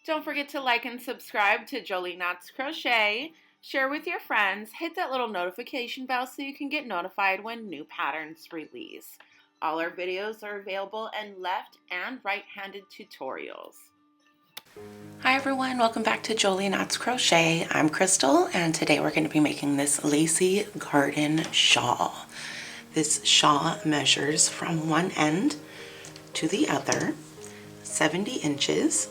Don't forget to like and subscribe to Jolie Knots Crochet. Share with your friends. Hit that little notification bell so you can get notified when new patterns release. All our videos are available in left and right-handed tutorials. Hi everyone, welcome back to Jolie Knots Crochet. I'm Crystal and today we're going to be making this Lacey garden shawl. This shawl measures from one end to the other 70 inches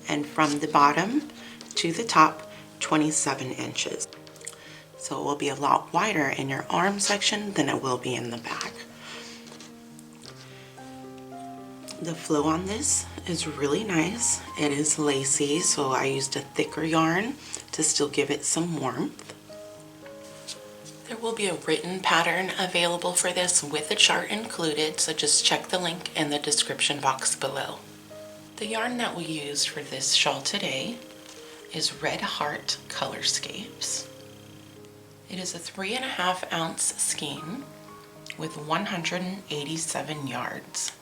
and from the bottom to the top 27 inches. So it will be a lot wider in your arm section than it will be in the back. The flow on this is really nice. It is lacy, so I used a thicker yarn to still give it some warmth. There will be a written pattern available for this with a chart included, so just check the link in the description box below. The yarn that we used for this shawl today is Red Heart Colorscapes. It is a 3.5 ounce skein with 187 yards.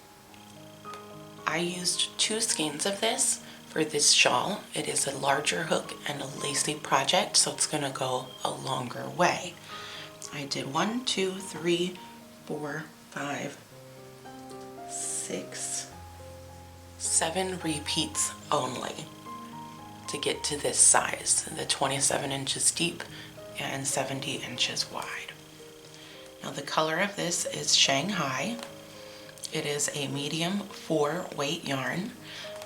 I used 2 skeins of this for this shawl. It is a larger hook and a lacy project, so it's going to go a longer way. I did 1, 2, 3, 4, 5, 6, 7 repeats only to get to this size, the 27 inches deep and 70 inches wide. Now the color of this is Shanghai. It is a medium 4-weight yarn.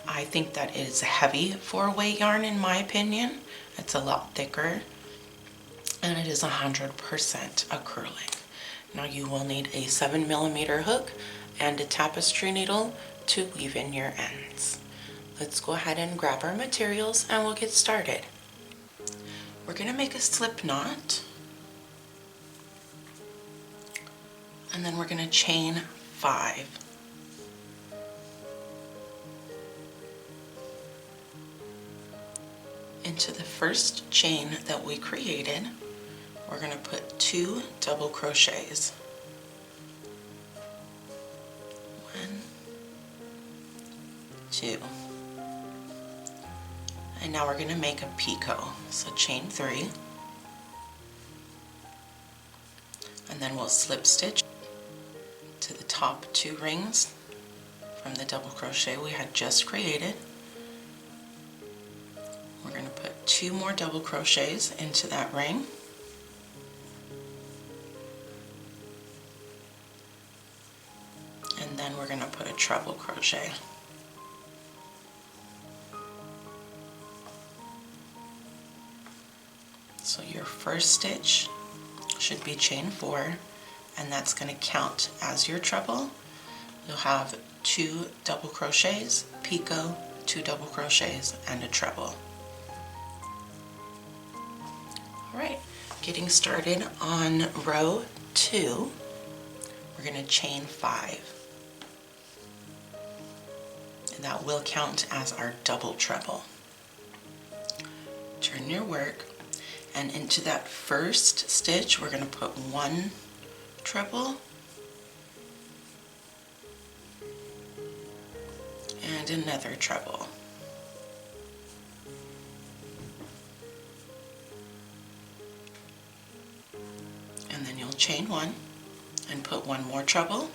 I think that is heavy 4-weight yarn in my opinion. It's a lot thicker and it is 100% acrylic. Now you will need a 7mm hook and a tapestry needle to weave in your ends. Let's go ahead and grab our materials and we'll get started. We're going to make a slip knot and then we're going to chain 5. Into the first chain that we created, we're going to put 2 double crochets. 1, 2. And now we're going to make a picot. So chain 3. And then we'll slip stitch to the top 2 rings from the double crochet we had just created. We're going to put 2 more double crochets into that ring. And then we're going to put a treble crochet. So your first stitch should be chain 4, and that's going to count as your treble. You'll have 2 double crochets, picot, 2 double crochets, and a treble. Alright, getting started on row 2, we're going to chain 5. And that will count as our double treble. Turn your work, and into that first stitch we're going to put 1 treble and another treble. And then you'll chain 1 and put 1 more treble.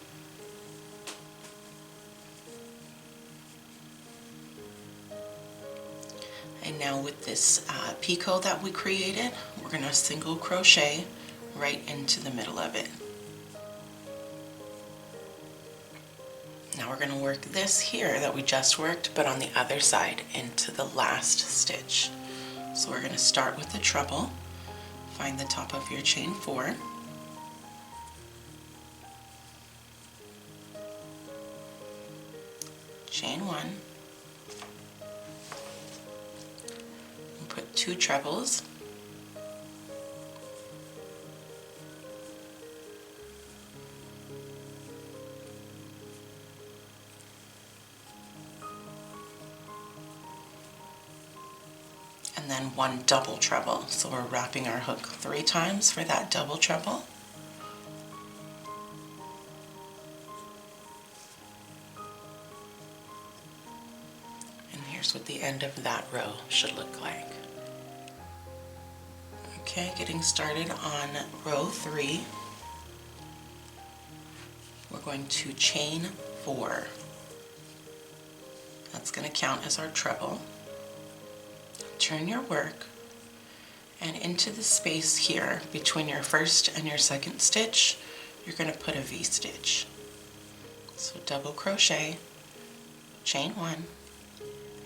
And now with this picot that we created, we're going to single crochet right into the middle of it. Now we're going to work this here that we just worked, but on the other side into the last stitch. So we're going to start with the treble, find the top of your chain 4, chain 1, and put 2 trebles, and then 1 double treble. So we're wrapping our hook 3 times for that double treble. Here's what the end of that row should look like. Okay, getting started on row 3. We're going to chain 4. That's going to count as our treble. Turn your work, and into the space here between your first and your second stitch, you're going to put a V-stitch. So double crochet, chain 1,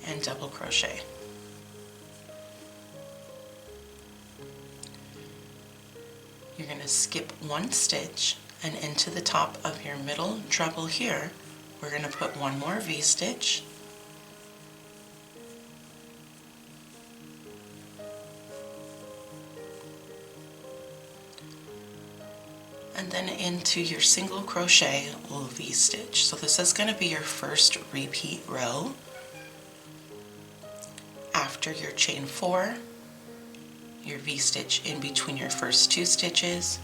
and double crochet. You're going to skip 1 stitch, and into the top of your middle treble here, we're going to put 1 more V-stitch. And then into your single crochet will V-stitch. So this is going to be your first repeat row. After your chain 4, your V-stitch in between your first 2 stitches,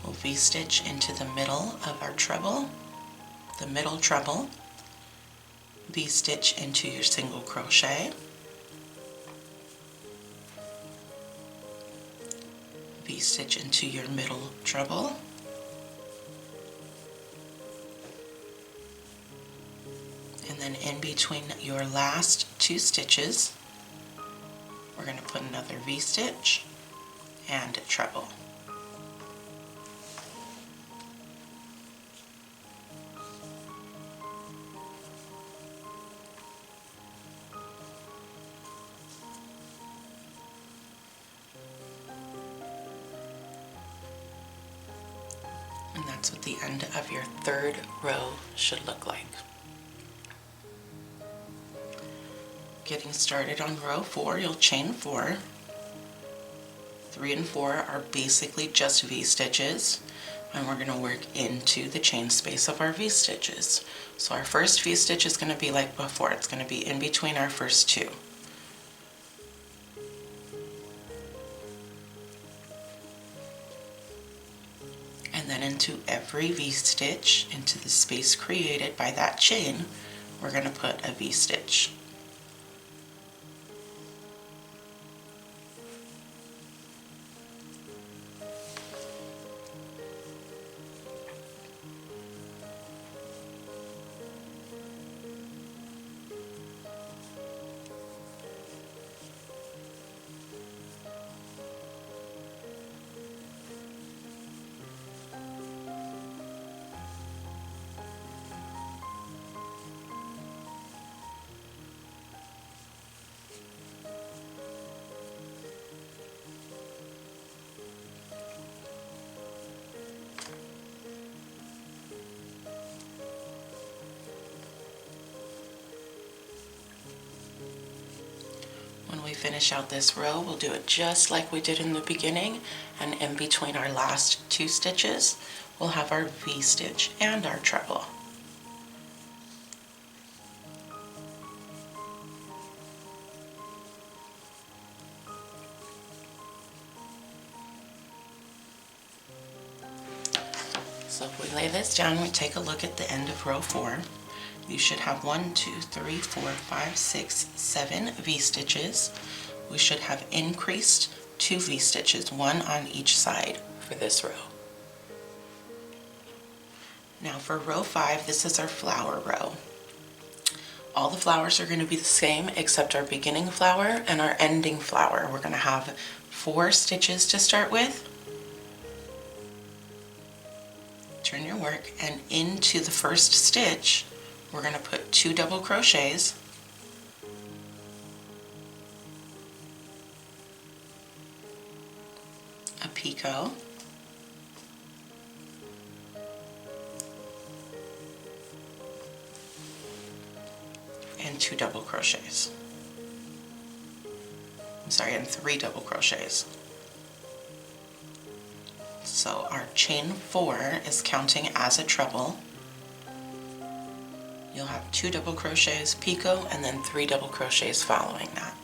we'll V-stitch into the middle of our treble, the middle treble, V-stitch into your single crochet, V-stitch into your middle treble, and then in between your last 2 stitches, we're going to put another V-stitch and a treble. And that's what the end of your 3rd row should look like. Getting started on row 4, you'll chain 4. 3 and 4 are basically just V-stitches, and we're going to work into the chain space of our V-stitches. So our first V-stitch is going to be like before. It's going to be in between our first 2. And then into every V-stitch, into the space created by that chain, we're going to put a V-stitch. When we finish out this row, we'll do it just like we did in the beginning, and in between our last 2 stitches, we'll have our V-stitch and our treble. So if we lay this down, we take a look at the end of row 4. You should have 1, 2, 3, 4, 5, 6, 7 V-stitches. We should have increased 2 V-stitches, 1 on each side for this row. Now for row 5, this is our flower row. All the flowers are going to be the same except our beginning flower and our ending flower. We're going to have 4 stitches to start with. Turn your work, and into the first stitch we're going to put 2 double crochets, a picot, and 2 double crochets. I'm sorry, and 3 double crochets. So our chain 4 is counting as a treble. You'll have 2 double crochets, picot, and then 3 double crochets following that.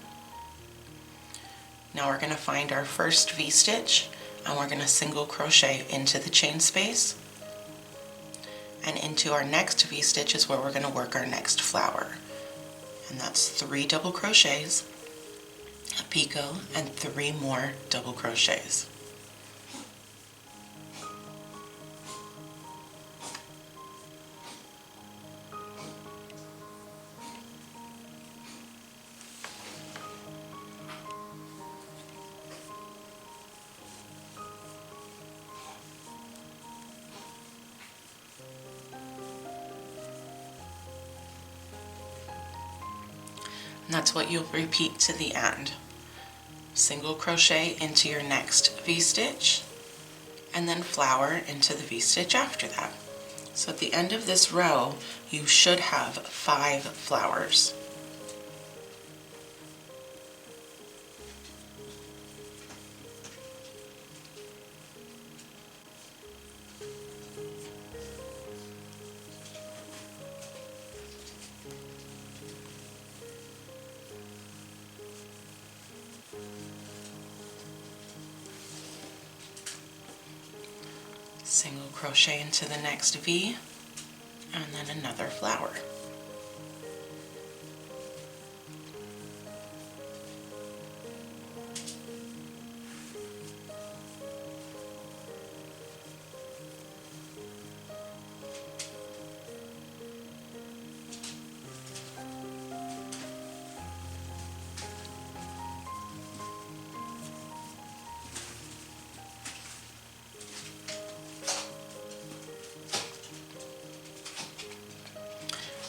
Now we're going to find our first V-stitch, and we're going to single crochet into the chain space, and into our next V-stitch is where we're going to work our next flower. and that's 3 double crochets, a picot, and 3 more double crochets. And that's what you'll repeat to the end. Single crochet into your next V-stitch, and then flower into the V-stitch after that. So at the end of this row, you should have 5 flowers. Single crochet into the next V, and then another flower.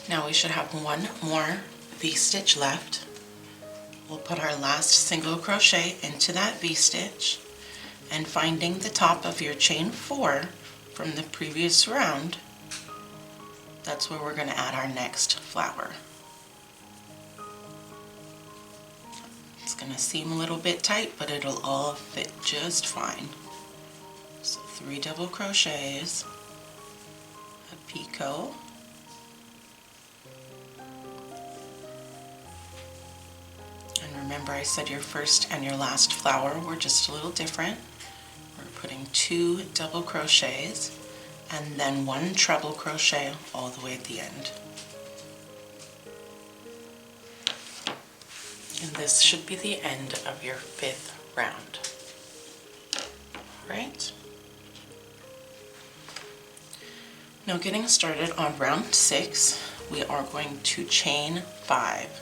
Now we should have one more V-stitch left. We'll put our last single crochet into that V-stitch, and finding the top of your chain 4 from the previous round, that's where we're going to add our next flower. It's going to seem a little bit tight, but it'll all fit just fine. So 3 double crochets, a picot, and remember I said your first and your last flower were just a little different. We're putting 2 double crochets and then 1 treble crochet all the way at the end. And this should be the end of your 5th round. Alright. Now getting started on round 6, we are going to chain 5.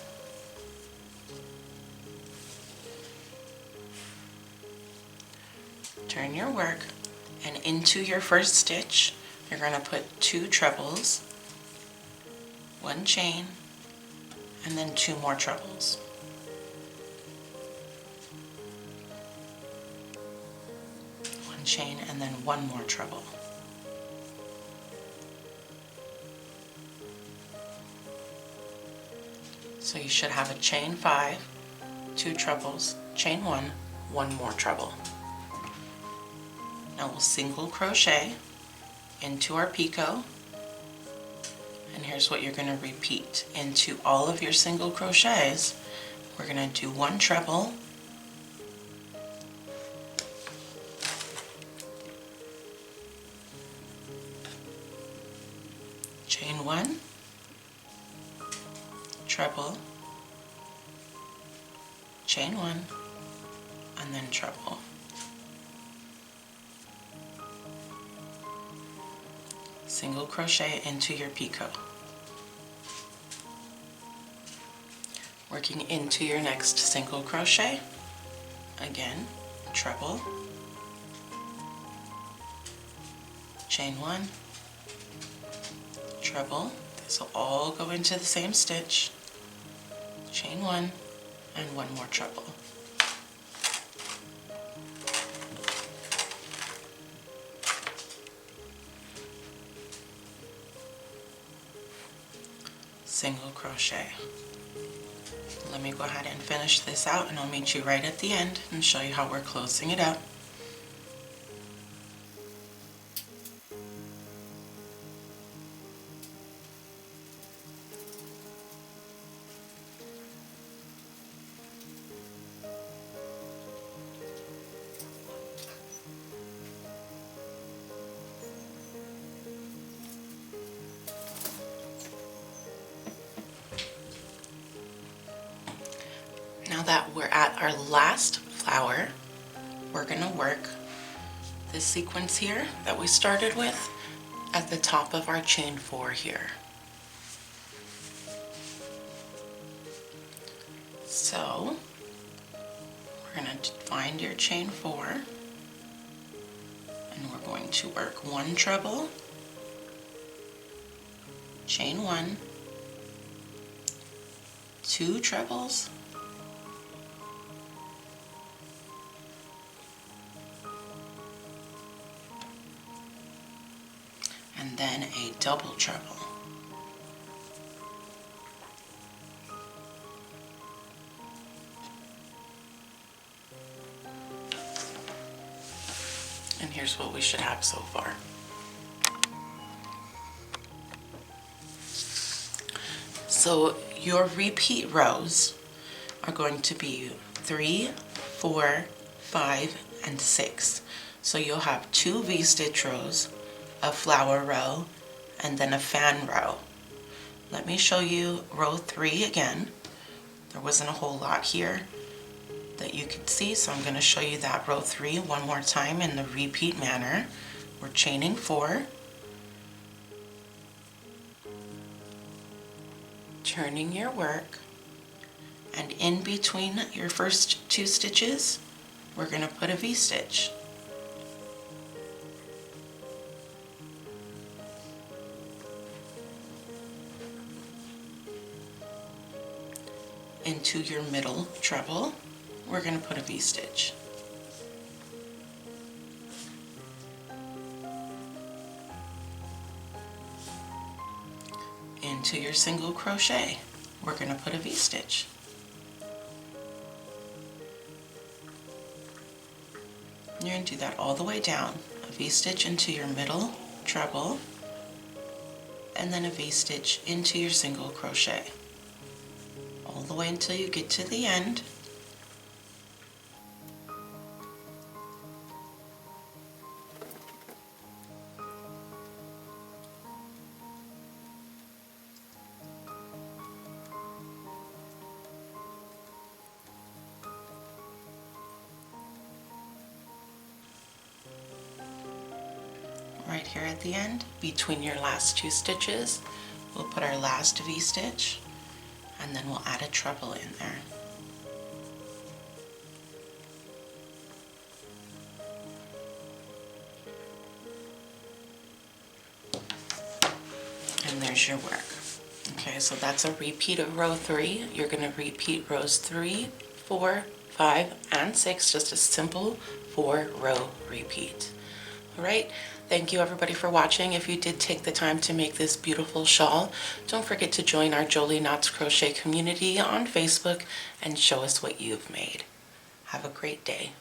Turn your work, and into your first stitch, you're going to put 2 trebles, 1 chain, and then 2 more trebles. One chain and then 1 more treble. So you should have a chain 5, 2 trebles, chain 1, 1 more treble. Now we'll single crochet into our picot, and here's what you're going to repeat into all of your single crochets. We're going to do 1 treble, chain 1, treble, chain 1, and then treble. Single crochet into your picot. Working into your next single crochet, again, treble, chain 1, treble, these will all go into the same stitch, chain 1, and 1 more treble. Single crochet. Let me go ahead and finish this out, and I'll meet you right at the end and show you how we're closing it up. that we're at our last flower, we're gonna work this sequence here that we started with at the top of our chain 4 here. So we're going to find your chain 4 and we're going to work 1 treble, chain 1, 2 trebles, and then a double treble. And here's what we should have so far. So your repeat rows are going to be 3, 4, 5, and 6. So you'll have 2 V-stitch rows, a flower row, and then a fan row. Let me show you row 3 again. There wasn't a whole lot here that you could see, so I'm going to show you that row 3 one more time in the repeat manner. We're chaining 4, turning your work, and in between your first 2 stitches we're going to put a V-stitch. Into your middle treble we're going to put a V-stitch. Into your single crochet we're going to put a V-stitch. You're going to do that all the way down. A V-stitch into your middle treble and then a V-stitch into your single crochet. All the way until you get to the end. Right here at the end, between your last 2 stitches, we'll put our last V-stitch and then we'll add a treble in there. And there's your work. Okay, so that's a repeat of row 3. You're going to repeat rows 3, 4, 5, and 6, just a simple 4-row repeat. All right, thank you everybody for watching. If you did take the time to make this beautiful shawl, don't forget to join our Jolie Knots Crochet community on Facebook and show us what you've made. Have a great day.